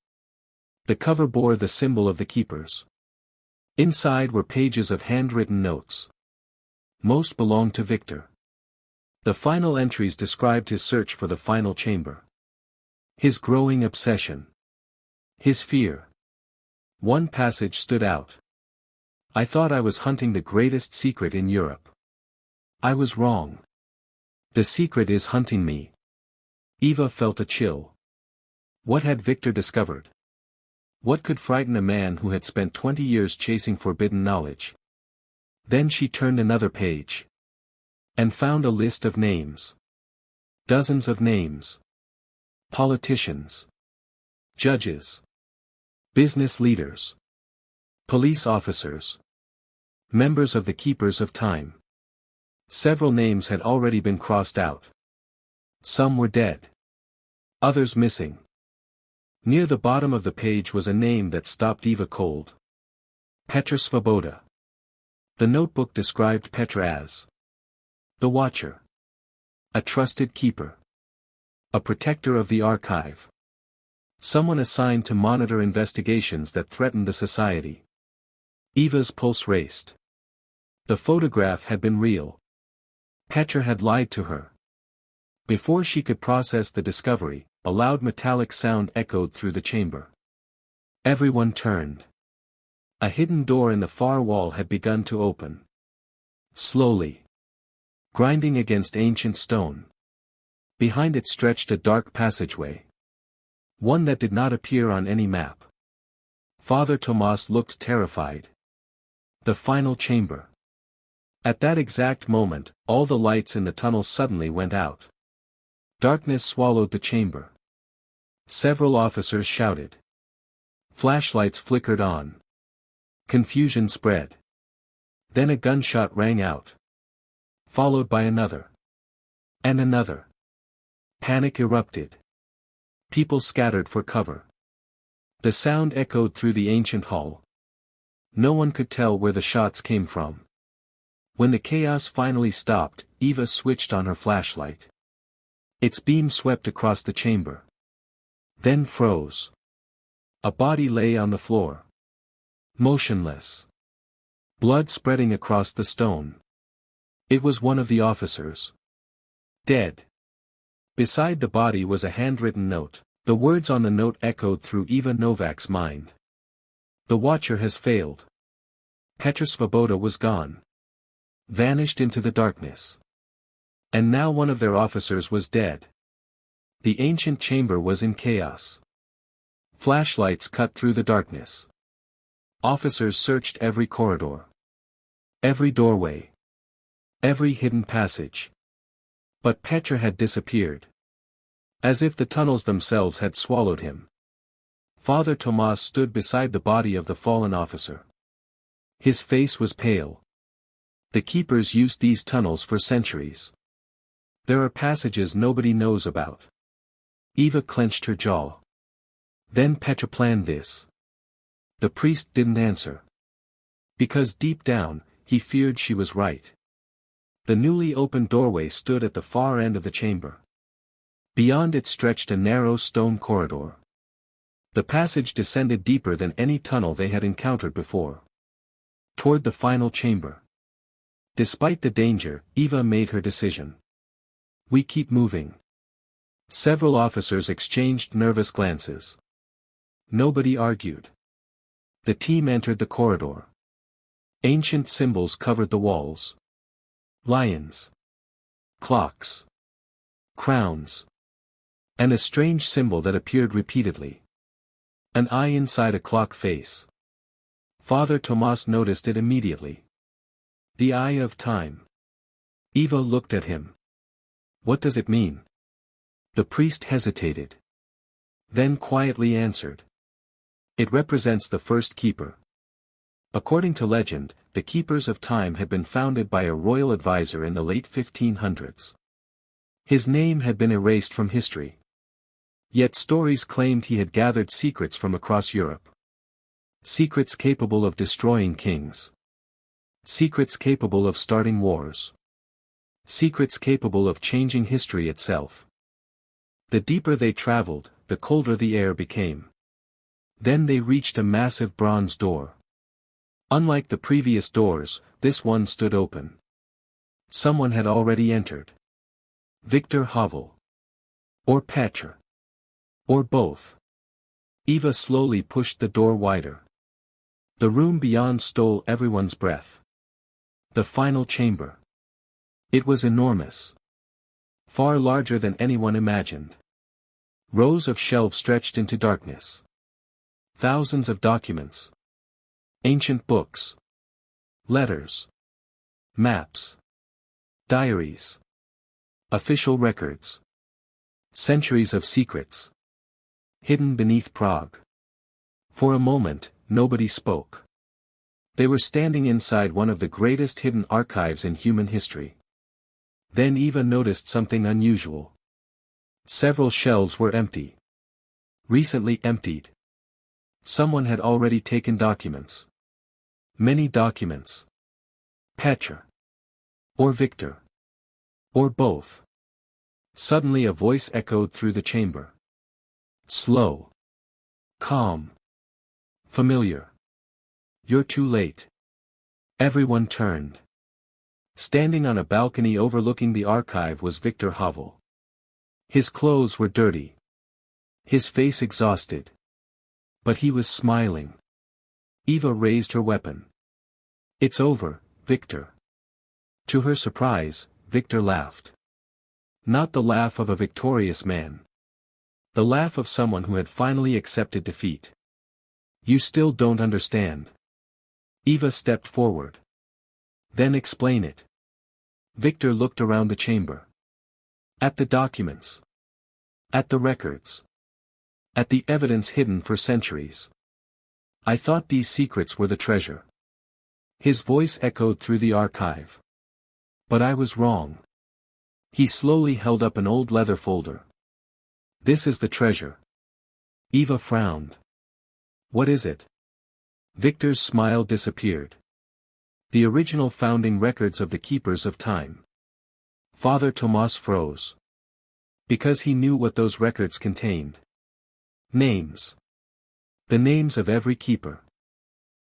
The cover bore the symbol of the keepers. Inside were pages of handwritten notes. Most belonged to Victor. The final entries described his search for the final chamber. His growing obsession. His fear. One passage stood out. I thought I was hunting the greatest secret in Europe. I was wrong. The secret is hunting me. Eva felt a chill. What had Victor discovered? What could frighten a man who had spent 20 years chasing forbidden knowledge? Then she turned another page. And found a list of names. Dozens of names. Politicians. Judges. Business leaders. Police officers. Members of the Keepers of Time. Several names had already been crossed out. Some were dead. Others missing. Near the bottom of the page was a name that stopped Eva cold. Petra Svoboda. The notebook described Petra as the Watcher. A trusted keeper. A protector of the archive. Someone assigned to monitor investigations that threatened the society. Eva's pulse raced. The photograph had been real. Petra had lied to her. Before she could process the discovery, a loud metallic sound echoed through the chamber. Everyone turned. A hidden door in the far wall had begun to open. Slowly. Grinding against ancient stone. Behind it stretched a dark passageway. One that did not appear on any map. Father Tomas looked terrified. The final chamber. At that exact moment, all the lights in the tunnel suddenly went out. Darkness swallowed the chamber. Several officers shouted. Flashlights flickered on. Confusion spread. Then a gunshot rang out. Followed by another. And another. Panic erupted. People scattered for cover. The sound echoed through the ancient hall. No one could tell where the shots came from. When the chaos finally stopped, Eva switched on her flashlight. Its beam swept across the chamber. Then froze. A body lay on the floor. Motionless. Blood spreading across the stone. It was one of the officers. Dead. Beside the body was a handwritten note. The words on the note echoed through Eva Novak's mind. The Watcher has failed. Petra Svoboda was gone. Vanished into the darkness. And now one of their officers was dead. The ancient chamber was in chaos. Flashlights cut through the darkness. Officers searched every corridor. Every doorway. Every hidden passage. But Petra had disappeared. As if the tunnels themselves had swallowed him. Father Tomas stood beside the body of the fallen officer. His face was pale. The keepers used these tunnels for centuries. There are passages nobody knows about. Eva clenched her jaw. Then Petra planned this. The priest didn't answer. Because deep down, he feared she was right. The newly opened doorway stood at the far end of the chamber. Beyond it stretched a narrow stone corridor. The passage descended deeper than any tunnel they had encountered before. Toward the final chamber. Despite the danger, Eva made her decision. We keep moving. Several officers exchanged nervous glances. Nobody argued. The team entered the corridor. Ancient symbols covered the walls. Lions. Clocks. Crowns. And a strange symbol that appeared repeatedly. An eye inside a clock face. Father Tomas noticed it immediately. The eye of time. Eva looked at him. What does it mean? The priest hesitated. Then quietly answered. It represents the first keeper. According to legend, the Keepers of Time had been founded by a royal advisor in the late 1500s. His name had been erased from history. Yet stories claimed he had gathered secrets from across Europe. Secrets capable of destroying kings. Secrets capable of starting wars. Secrets capable of changing history itself. The deeper they traveled, the colder the air became. Then they reached a massive bronze door. Unlike the previous doors, this one stood open. Someone had already entered. Victor Havel. Or Petra. Or both. Eva slowly pushed the door wider. The room beyond stole everyone's breath. The final chamber. It was enormous. Far larger than anyone imagined. Rows of shelves stretched into darkness. Thousands of documents. Ancient books. Letters. Maps. Diaries. Official records. Centuries of secrets. Hidden beneath Prague. For a moment, nobody spoke. They were standing inside one of the greatest hidden archives in human history. Then Eva noticed something unusual. Several shelves were empty. Recently emptied. Someone had already taken documents. Many documents. Petra. Or Victor. Or both. Suddenly a voice echoed through the chamber. Slow. Calm. Familiar. You're too late. Everyone turned. Standing on a balcony overlooking the archive was Victor Havel. His clothes were dirty. His face exhausted. But he was smiling. Eva raised her weapon. It's over, Victor. To her surprise, Victor laughed. Not the laugh of a victorious man. The laugh of someone who had finally accepted defeat. You still don't understand. Eva stepped forward. Then explain it. Victor looked around the chamber. At the documents. At the records. At the evidence hidden for centuries. I thought these secrets were the treasure. His voice echoed through the archive. But I was wrong. He slowly held up an old leather folder. This is the treasure. Eva frowned. What is it? Victor's smile disappeared. The original founding records of the Keepers of Time. Father Tomas froze. Because he knew what those records contained. Names. The names of every keeper.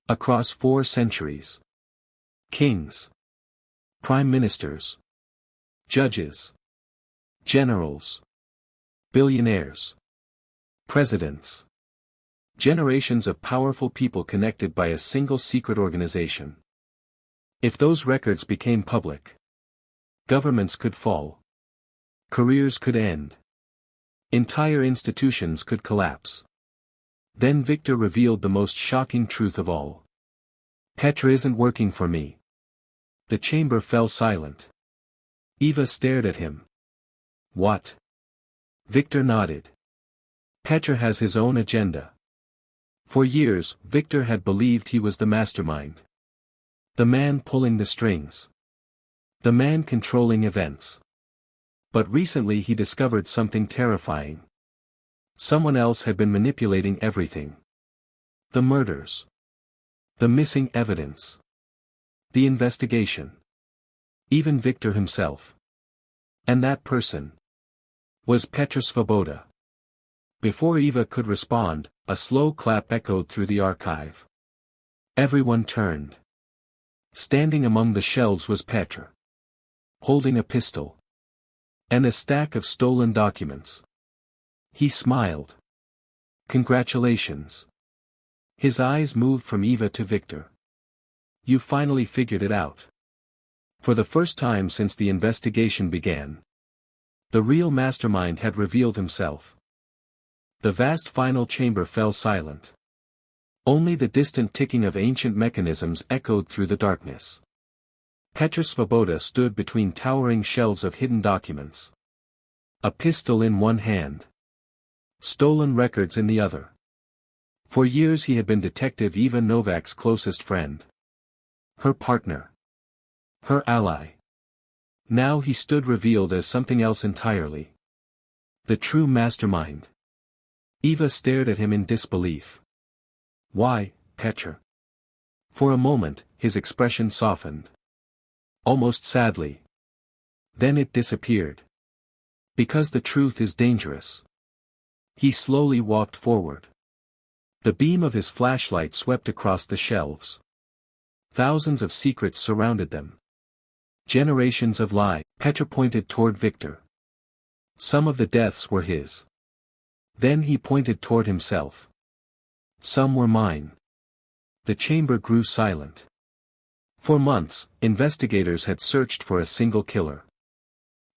Across 4 centuries. Kings. Prime ministers. Judges. Generals. Billionaires. Presidents. Generations of powerful people connected by a single secret organization. If those records became public, governments could fall. Careers could end. Entire institutions could collapse. Then Victor revealed the most shocking truth of all. Petra isn't working for me. The chamber fell silent. Eva stared at him. What? Victor nodded. Petr has his own agenda. For years, Victor had believed he was the mastermind. The man pulling the strings. The man controlling events. But recently he discovered something terrifying. Someone else had been manipulating everything. The murders. The missing evidence. The investigation. Even Victor himself. And that person was Petr Svoboda. Before Eva could respond, a slow clap echoed through the archive. Everyone turned. Standing among the shelves was Petr. Holding a pistol. And a stack of stolen documents. He smiled. Congratulations. His eyes moved from Eva to Victor. You finally figured it out. For the first time since the investigation began. The real mastermind had revealed himself. The vast final chamber fell silent. Only the distant ticking of ancient mechanisms echoed through the darkness. Petr Svoboda stood between towering shelves of hidden documents. A pistol in one hand. Stolen records in the other. For years he had been Detective Eva Novak's closest friend. Her partner. Her ally. Now he stood revealed as something else entirely. The true mastermind. Eva stared at him in disbelief. Why, Petr? For a moment, his expression softened. Almost sadly. Then it disappeared. Because the truth is dangerous. He slowly walked forward. The beam of his flashlight swept across the shelves. Thousands of secrets surrounded them. Generations of lies. Petr pointed toward Victor. Some of the deaths were his. Then he pointed toward himself. Some were mine. The chamber grew silent. For months, investigators had searched for a single killer.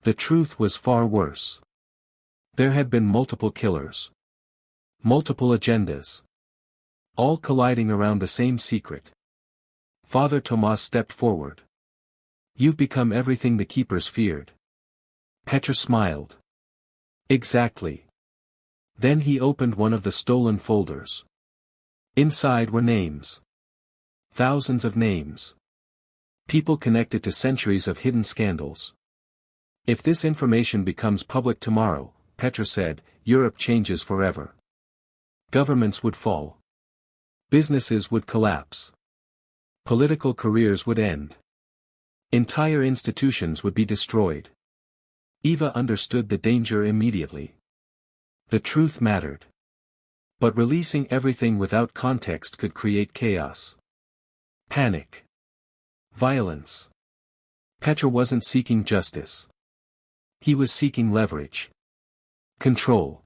The truth was far worse. There had been multiple killers. Multiple agendas. All colliding around the same secret. Father Tomas stepped forward. You've become everything the keepers feared. Petr smiled. Exactly. Then he opened one of the stolen folders. Inside were names. Thousands of names. People connected to centuries of hidden scandals. If this information becomes public tomorrow, Petr said, Europe changes forever. Governments would fall. Businesses would collapse. Political careers would end. Entire institutions would be destroyed. Eva understood the danger immediately. The truth mattered. But releasing everything without context could create chaos. Panic. Violence. Petr wasn't seeking justice. He was seeking leverage. Control.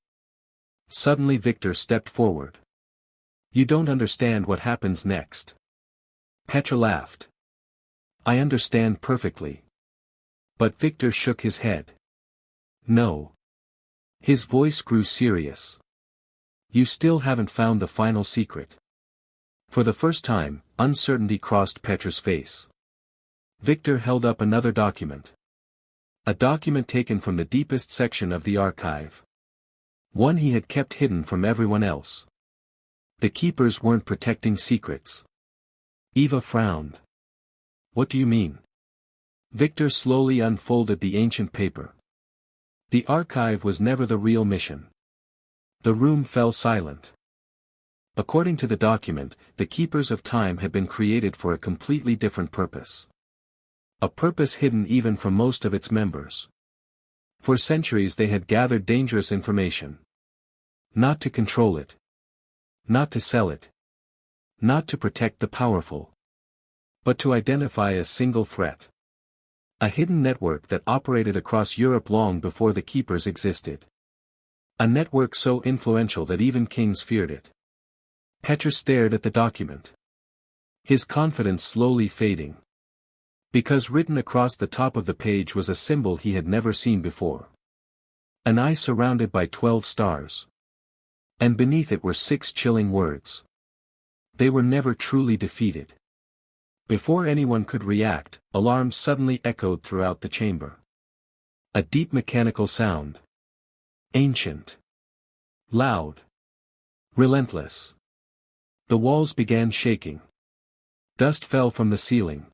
Suddenly Victor stepped forward. You don't understand what happens next. Petr laughed. I understand perfectly. But Victor shook his head. No. His voice grew serious. You still haven't found the final secret. For the first time, uncertainty crossed Petr's face. Victor held up another document. A document taken from the deepest section of the archive. One he had kept hidden from everyone else. The keepers weren't protecting secrets. Eva frowned. What do you mean? Victor slowly unfolded the ancient paper. The archive was never the real mission. The room fell silent. According to the document, the Keepers of Time had been created for a completely different purpose. A purpose hidden even from most of its members. For centuries they had gathered dangerous information. Not to control it. Not to sell it. Not to protect the powerful. But to identify a single threat. A hidden network that operated across Europe long before the Keepers existed. A network so influential that even kings feared it. Petr stared at the document. His confidence slowly fading. Because written across the top of the page was a symbol he had never seen before. An eye surrounded by 12 stars. And beneath it were 6 chilling words. They were never truly defeated. Before anyone could react, alarms suddenly echoed throughout the chamber. A deep mechanical sound. Ancient. Loud. Relentless. The walls began shaking. Dust fell from the ceiling.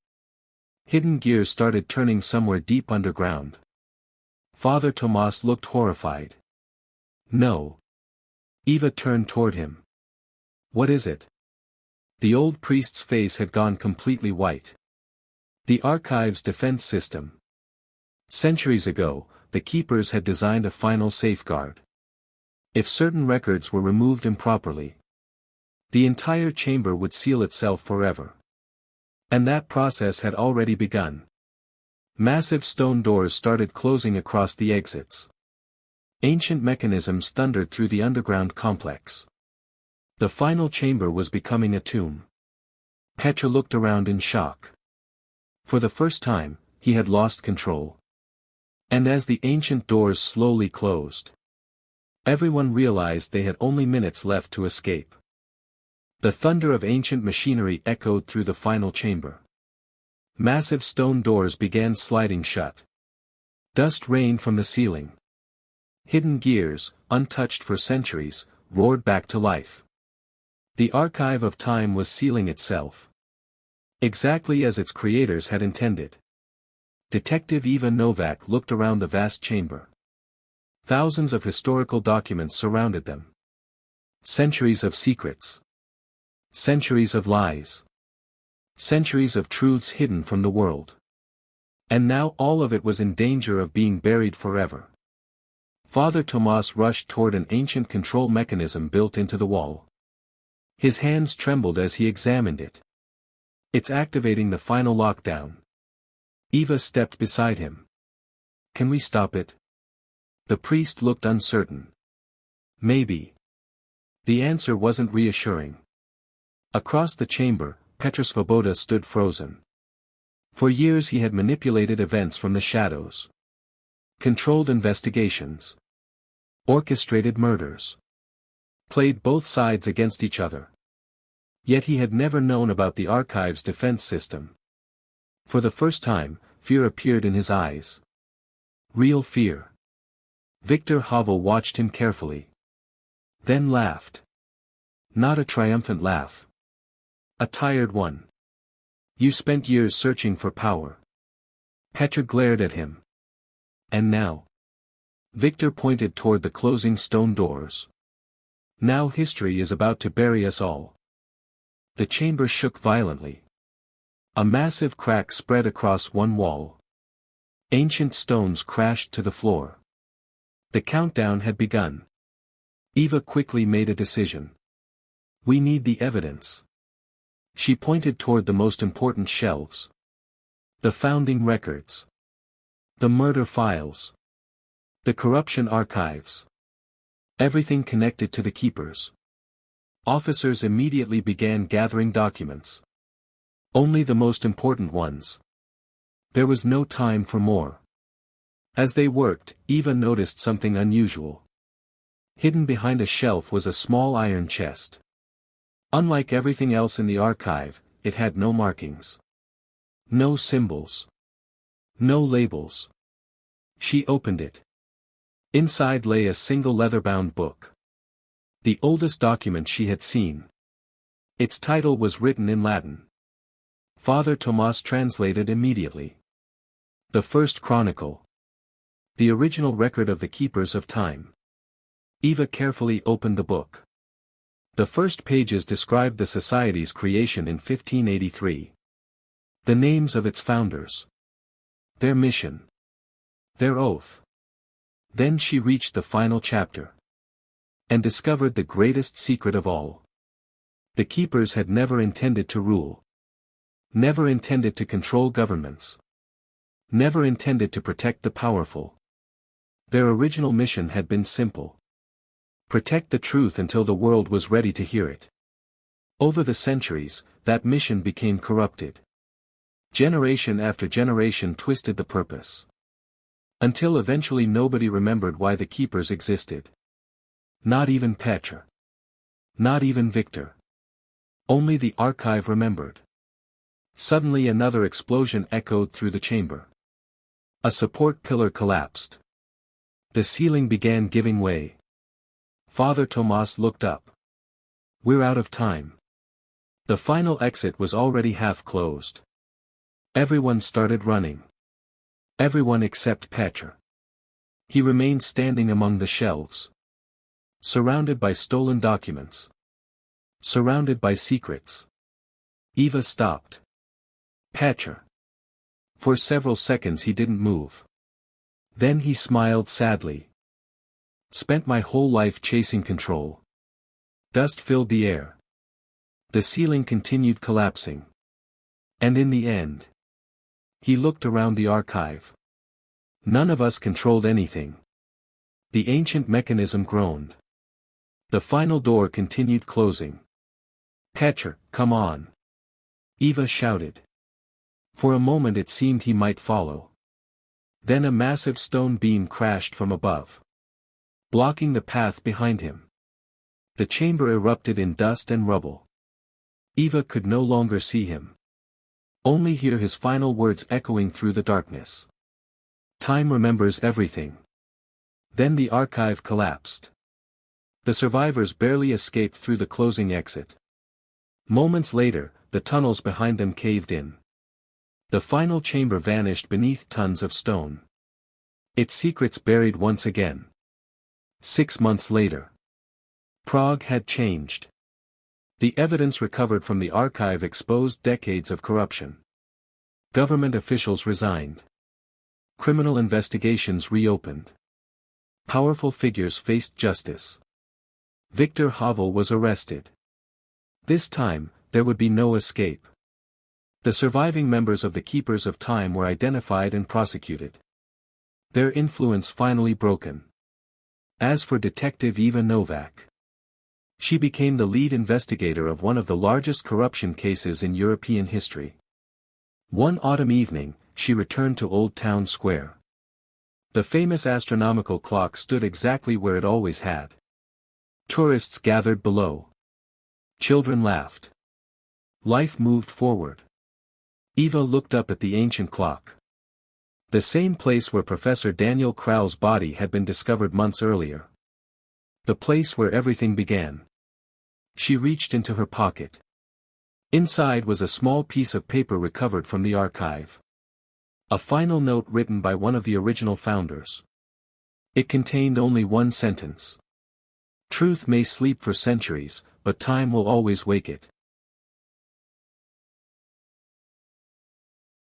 Hidden gears started turning somewhere deep underground. Father Tomas looked horrified. No. Eva turned toward him. What is it? The old priest's face had gone completely white. The archive's defense system. Centuries ago, the keepers had designed a final safeguard. If certain records were removed improperly, the entire chamber would seal itself forever. And that process had already begun. Massive stone doors started closing across the exits. Ancient mechanisms thundered through the underground complex. The final chamber was becoming a tomb. Petra looked around in shock. For the first time, he had lost control. And as the ancient doors slowly closed, everyone realized they had only minutes left to escape. The thunder of ancient machinery echoed through the final chamber. Massive stone doors began sliding shut. Dust rained from the ceiling. Hidden gears, untouched for centuries, roared back to life. The archive of time was sealing itself. Exactly as its creators had intended. Detective Eva Novak looked around the vast chamber. Thousands of historical documents surrounded them. Centuries of secrets. Centuries of lies. Centuries of truths hidden from the world. And now all of it was in danger of being buried forever. Father Tomas rushed toward an ancient control mechanism built into the wall. His hands trembled as he examined it. It's activating the final lockdown. Eva stepped beside him. Can we stop it? The priest looked uncertain. Maybe. The answer wasn't reassuring. Across the chamber, Petr Svoboda stood frozen. For years he had manipulated events from the shadows. Controlled investigations. Orchestrated murders. Played both sides against each other. Yet he had never known about the archive's defense system. For the first time, fear appeared in his eyes. Real fear. Victor Havel watched him carefully. Then laughed. Not a triumphant laugh. A tired one. You spent years searching for power. Petra glared at him. And now? Victor pointed toward the closing stone doors. Now history is about to bury us all. The chamber shook violently. A massive crack spread across one wall. Ancient stones crashed to the floor. The countdown had begun. Eva quickly made a decision. We need the evidence. She pointed toward the most important shelves. The founding records. The murder files. The corruption archives. Everything connected to the keepers. Officers immediately began gathering documents. Only the most important ones. There was no time for more. As they worked, Eva noticed something unusual. Hidden behind a shelf was a small iron chest. Unlike everything else in the archive, it had no markings. No symbols. No labels. She opened it. Inside lay a single leather-bound book. The oldest document she had seen. Its title was written in Latin. Father Tomas translated immediately. The First Chronicle. The original record of the Keepers of Time. Eva carefully opened the book. The first pages described the society's creation in 1583. The names of its founders. Their mission. Their oath. Then she reached the final chapter. And discovered the greatest secret of all. The keepers had never intended to rule. Never intended to control governments. Never intended to protect the powerful. Their original mission had been simple. Protect the truth until the world was ready to hear it. Over the centuries, that mission became corrupted. Generation after generation twisted the purpose. Until eventually nobody remembered why the keepers existed. Not even Petra. Not even Victor. Only the archive remembered. Suddenly another explosion echoed through the chamber. A support pillar collapsed. The ceiling began giving way. Father Tomas looked up. "We're out of time." The final exit was already half closed. Everyone started running. Everyone except Petr. He remained standing among the shelves. Surrounded by stolen documents. Surrounded by secrets. Eva stopped. Petr. For several seconds he didn't move. Then he smiled sadly. "Spent my whole life chasing control." Dust filled the air. The ceiling continued collapsing. And in the end, he looked around the archive. None of us controlled anything. The ancient mechanism groaned. The final door continued closing. "Petr, come on!" Eva shouted. For a moment it seemed he might follow. Then a massive stone beam crashed from above, blocking the path behind him. The chamber erupted in dust and rubble. Eva could no longer see him. Only hear his final words echoing through the darkness. "Time remembers everything." Then the archive collapsed. The survivors barely escaped through the closing exit. Moments later, the tunnels behind them caved in. The final chamber vanished beneath tons of stone. Its secrets buried once again. 6 months later. Prague had changed. The evidence recovered from the archive exposed decades of corruption. Government officials resigned. Criminal investigations reopened. Powerful figures faced justice. Viktor Havel was arrested. This time, there would be no escape. The surviving members of the Keepers of Time were identified and prosecuted. Their influence finally broken. As for Detective Eva Novak, she became the lead investigator of one of the largest corruption cases in European history. One autumn evening, she returned to Old Town Square. The famous astronomical clock stood exactly where it always had. Tourists gathered below. Children laughed. Life moved forward. Eva looked up at the ancient clock. The same place where Professor Daniel Krau's body had been discovered months earlier. The place where everything began. She reached into her pocket. Inside was a small piece of paper recovered from the archive. A final note written by one of the original founders. It contained only one sentence. "Truth may sleep for centuries, but time will always wake it."